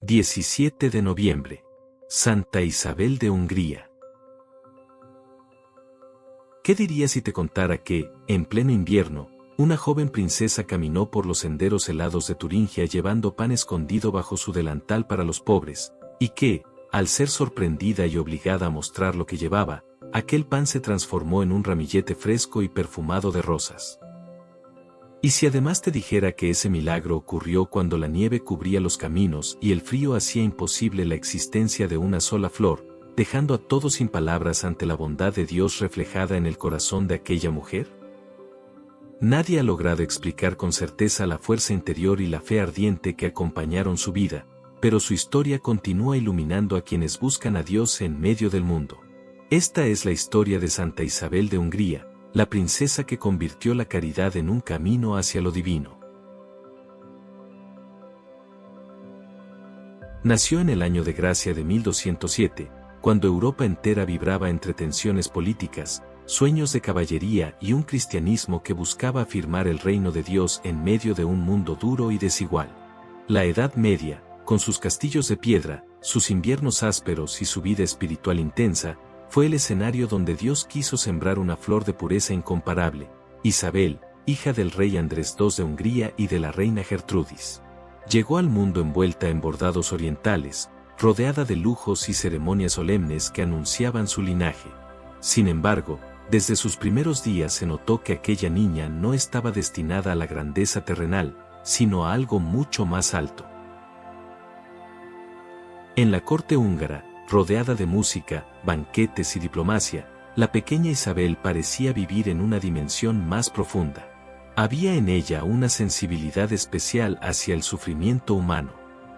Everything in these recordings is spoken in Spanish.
17 de noviembre. Santa Isabel de Hungría. ¿Qué dirías si te contara que, en pleno invierno, una joven princesa caminó por los senderos helados de Turingia llevando pan escondido bajo su delantal para los pobres, y que, al ser sorprendida y obligada a mostrar lo que llevaba, aquel pan se transformó en un ramillete fresco y perfumado de rosas? Y si además te dijera que ese milagro ocurrió cuando la nieve cubría los caminos y el frío hacía imposible la existencia de una sola flor, dejando a todos sin palabras ante la bondad de Dios reflejada en el corazón de aquella mujer? Nadie ha logrado explicar con certeza la fuerza interior y la fe ardiente que acompañaron su vida, pero su historia continúa iluminando a quienes buscan a Dios en medio del mundo. Esta es la historia de Santa Isabel de Hungría, la princesa que convirtió la caridad en un camino hacia lo divino. Nació en el año de gracia de 1207, cuando Europa entera vibraba entre tensiones políticas, sueños de caballería y un cristianismo que buscaba afirmar el reino de Dios en medio de un mundo duro y desigual. La Edad Media, con sus castillos de piedra, sus inviernos ásperos y su vida espiritual intensa, fue el escenario donde Dios quiso sembrar una flor de pureza incomparable, Isabel, hija del rey Andrés II de Hungría y de la reina Gertrudis. Llegó al mundo envuelta en bordados orientales, rodeada de lujos y ceremonias solemnes que anunciaban su linaje. Sin embargo, desde sus primeros días se notó que aquella niña no estaba destinada a la grandeza terrenal, sino a algo mucho más alto. En la corte húngara, rodeada de música, banquetes y diplomacia, la pequeña Isabel parecía vivir en una dimensión más profunda. Había en ella una sensibilidad especial hacia el sufrimiento humano.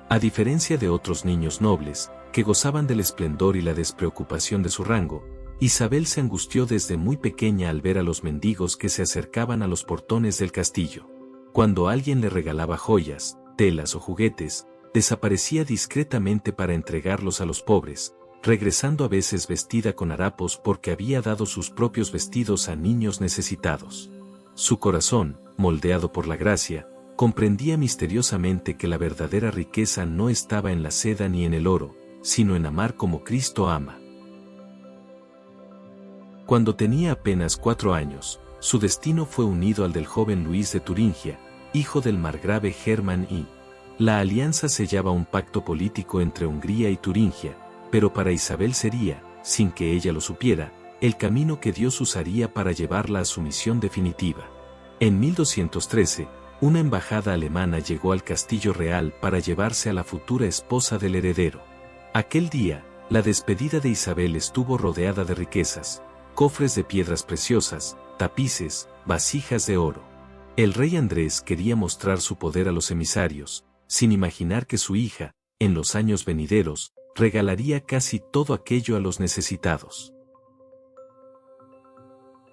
A diferencia de otros niños nobles, que gozaban del esplendor y la despreocupación de su rango, Isabel se angustió desde muy pequeña al ver a los mendigos que se acercaban a los portones del castillo. Cuando alguien le regalaba joyas, telas o juguetes, desaparecía discretamente para entregarlos a los pobres, regresando a veces vestida con harapos porque había dado sus propios vestidos a niños necesitados. Su corazón, moldeado por la gracia, comprendía misteriosamente que la verdadera riqueza no estaba en la seda ni en el oro, sino en amar como Cristo ama. Cuando tenía apenas 4 años, su destino fue unido al del joven Luis de Turingia, hijo del margrave Hermann I. La alianza sellaba un pacto político entre Hungría y Turingia, pero para Isabel sería, sin que ella lo supiera, el camino que Dios usaría para llevarla a su misión definitiva. En 1213, una embajada alemana llegó al castillo real para llevarse a la futura esposa del heredero. Aquel día, la despedida de Isabel estuvo rodeada de riquezas, cofres de piedras preciosas, tapices, vasijas de oro. El rey Andrés quería mostrar su poder a los emisarios, sin imaginar que su hija, en los años venideros, regalaría casi todo aquello a los necesitados.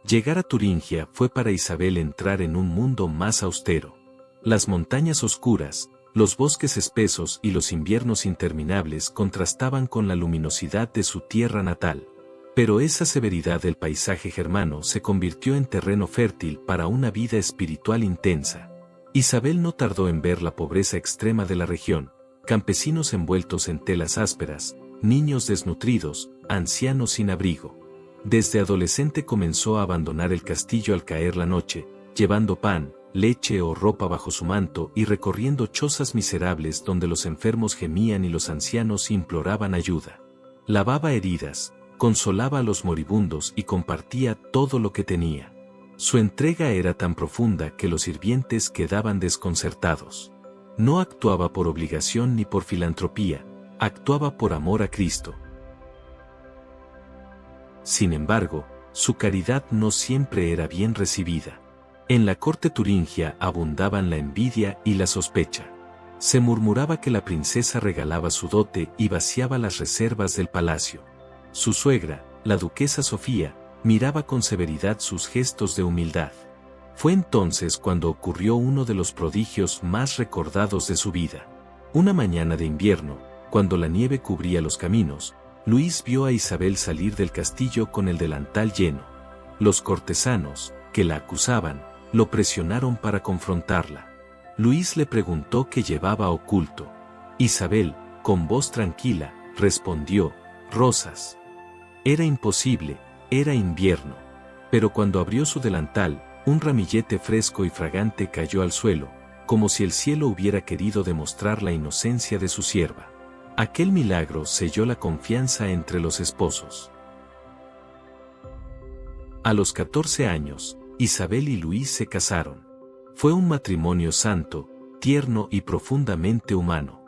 Llegar a Turingia fue para Isabel entrar en un mundo más austero. Las montañas oscuras, los bosques espesos y los inviernos interminables contrastaban con la luminosidad de su tierra natal. Pero esa severidad del paisaje germano se convirtió en terreno fértil para una vida espiritual intensa. Isabel no tardó en ver la pobreza extrema de la región, campesinos envueltos en telas ásperas, niños desnutridos, ancianos sin abrigo. Desde adolescente comenzó a abandonar el castillo al caer la noche, llevando pan, leche o ropa bajo su manto y recorriendo chozas miserables donde los enfermos gemían y los ancianos imploraban ayuda. Lavaba heridas, consolaba a los moribundos y compartía todo lo que tenía. Su entrega era tan profunda que los sirvientes quedaban desconcertados. No actuaba por obligación ni por filantropía, actuaba por amor a Cristo. Sin embargo, su caridad no siempre era bien recibida. En la corte turingia abundaban la envidia y la sospecha. Se murmuraba que la princesa regalaba su dote y vaciaba las reservas del palacio. Su suegra, la duquesa Sofía, miraba con severidad sus gestos de humildad. Fue entonces cuando ocurrió uno de los prodigios más recordados de su vida. Una mañana de invierno, cuando la nieve cubría los caminos, Luis vio a Isabel salir del castillo con el delantal lleno. Los cortesanos, que la acusaban, lo presionaron para confrontarla. Luis le preguntó qué llevaba oculto. Isabel, Con voz tranquila, respondió, rosas. Era imposible, era invierno. Pero cuando abrió su delantal, un ramillete fresco y fragante cayó al suelo, como si el cielo hubiera querido demostrar la inocencia de su sierva. Aquel milagro selló la confianza entre los esposos. A los 14 años, Isabel y Luis se casaron. Fue un matrimonio santo, tierno y profundamente humano.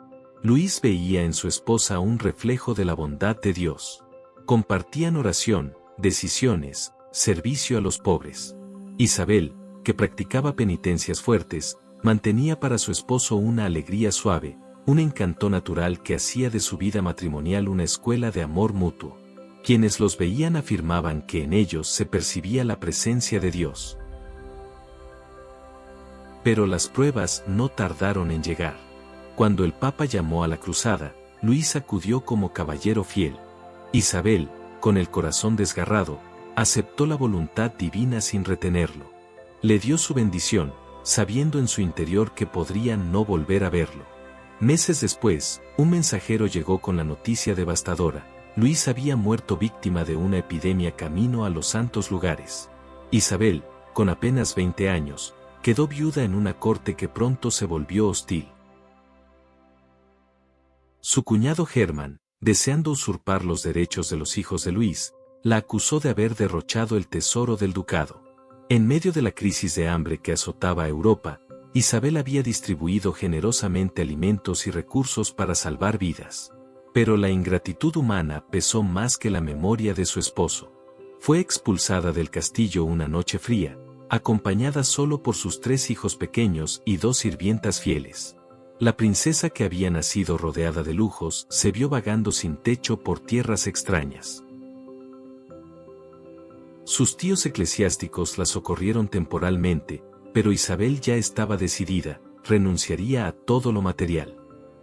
Luis veía en su esposa un reflejo de la bondad de Dios. Compartían oración, decisiones, servicio a los pobres. Isabel, que practicaba penitencias fuertes, mantenía para su esposo una alegría suave, un encanto natural que hacía de su vida matrimonial una escuela de amor mutuo. Quienes los veían afirmaban que en ellos se percibía la presencia de Dios. Pero las pruebas no tardaron en llegar. Cuando el Papa llamó a la cruzada, Luis acudió como caballero fiel. Isabel, con el corazón desgarrado, aceptó la voluntad divina sin retenerlo. Le dio su bendición, sabiendo en su interior que podrían no volver a verlo. Meses después, un mensajero llegó con la noticia devastadora: Luis había muerto víctima de una epidemia camino a los santos lugares. Isabel, con apenas 20 años, quedó viuda en una corte que pronto se volvió hostil. Su cuñado Germán, deseando usurpar los derechos de los hijos de Luis, la acusó de haber derrochado el tesoro del ducado. En medio de la crisis de hambre que azotaba a Europa, Isabel había distribuido generosamente alimentos y recursos para salvar vidas. Pero la ingratitud humana pesó más que la memoria de su esposo. Fue expulsada del castillo una noche fría, acompañada solo por sus 3 hijos pequeños y 2 sirvientas fieles. La princesa, que había nacido rodeada de lujos, se vio vagando sin techo por tierras extrañas. Sus tíos eclesiásticos la socorrieron temporalmente, pero Isabel ya estaba decidida, renunciaría a todo lo material.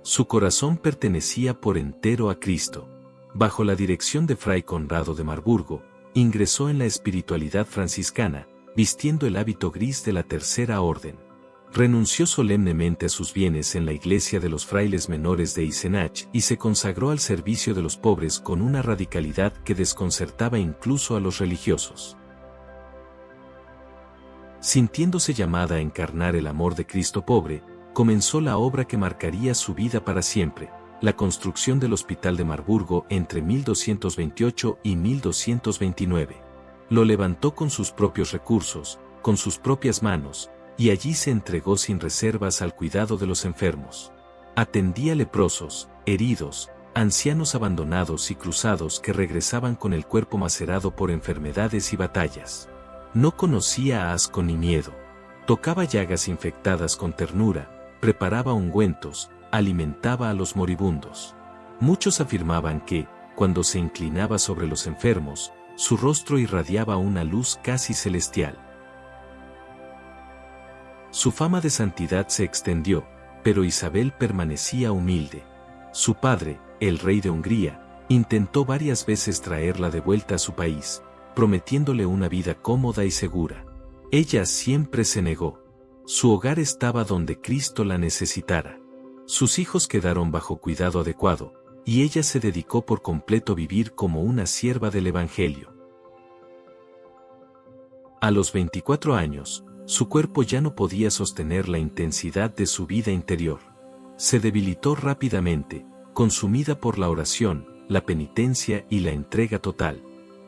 Su corazón pertenecía por entero a Cristo. Bajo la dirección de Fray Conrado de Marburgo, ingresó en la espiritualidad franciscana, vistiendo el hábito gris de la Tercera Orden. Renunció solemnemente a sus bienes en la iglesia de los frailes menores de Eisenach y se consagró al servicio de los pobres con una radicalidad que desconcertaba incluso a los religiosos. Sintiéndose llamada a encarnar el amor de Cristo pobre, comenzó la obra que marcaría su vida para siempre, la construcción del Hospital de Marburgo entre 1228 y 1229. Lo levantó con sus propios recursos, con sus propias manos, y allí se entregó sin reservas al cuidado de los enfermos. Atendía leprosos, heridos, ancianos abandonados y cruzados que regresaban con el cuerpo macerado por enfermedades y batallas. No conocía asco ni miedo. Tocaba llagas infectadas con ternura, preparaba ungüentos, alimentaba a los moribundos. Muchos afirmaban que, cuando se inclinaba sobre los enfermos, su rostro irradiaba una luz casi celestial. Su fama de santidad se extendió, pero Isabel permanecía humilde. Su padre, el rey de Hungría, intentó varias veces traerla de vuelta a su país, prometiéndole una vida cómoda y segura. Ella siempre se negó. Su hogar estaba donde Cristo la necesitara. Sus hijos quedaron bajo cuidado adecuado, y ella se dedicó por completo a vivir como una sierva del Evangelio. A los 24 años, su cuerpo ya no podía sostener la intensidad de su vida interior. Se debilitó rápidamente, consumida por la oración, la penitencia y la entrega total.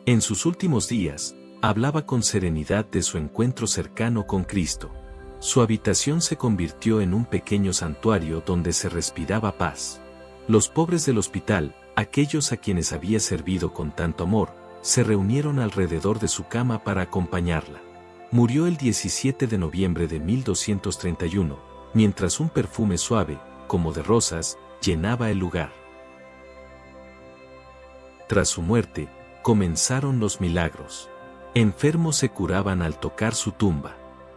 En sus últimos días, hablaba con serenidad de su encuentro cercano con Cristo. Su habitación se convirtió en un pequeño santuario donde se respiraba paz. Los pobres del hospital, aquellos a quienes había servido con tanto amor, se reunieron alrededor de su cama para acompañarla. Murió el 17 de noviembre de 1231, mientras un perfume suave, como de rosas, llenaba el lugar. Tras su muerte, comenzaron los milagros. Enfermos se curaban al tocar su tumba.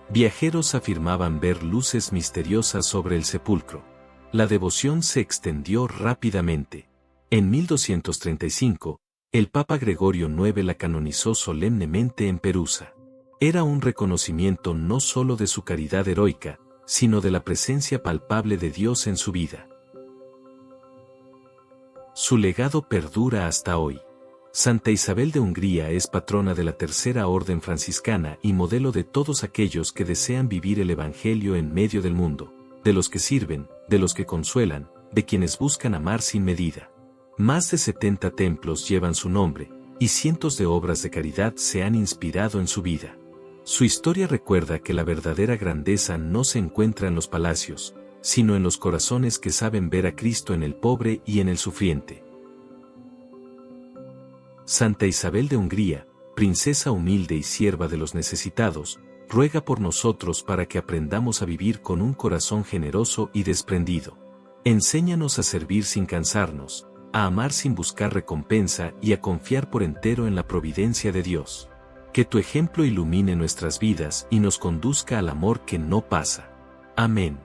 Viajeros afirmaban ver luces misteriosas sobre el sepulcro. La devoción se extendió rápidamente. En 1235, el Papa Gregorio IX la canonizó solemnemente en Perusa. Era un reconocimiento no solo de su caridad heroica, sino de la presencia palpable de Dios en su vida. Su legado perdura hasta hoy. Santa Isabel de Hungría es patrona de la Tercera Orden Franciscana y modelo de todos aquellos que desean vivir el Evangelio en medio del mundo, de los que sirven, de los que consuelan, de quienes buscan amar sin medida. Más de 70 templos llevan su nombre, y cientos de obras de caridad se han inspirado en su vida. Su historia recuerda que la verdadera grandeza no se encuentra en los palacios, sino en los corazones que saben ver a Cristo en el pobre y en el sufriente. Santa Isabel de Hungría, princesa humilde y sierva de los necesitados, ruega por nosotros para que aprendamos a vivir con un corazón generoso y desprendido. Enséñanos a servir sin cansarnos, a amar sin buscar recompensa y a confiar por entero en la providencia de Dios. Que tu ejemplo ilumine nuestras vidas y nos conduzca al amor que no pasa. Amén.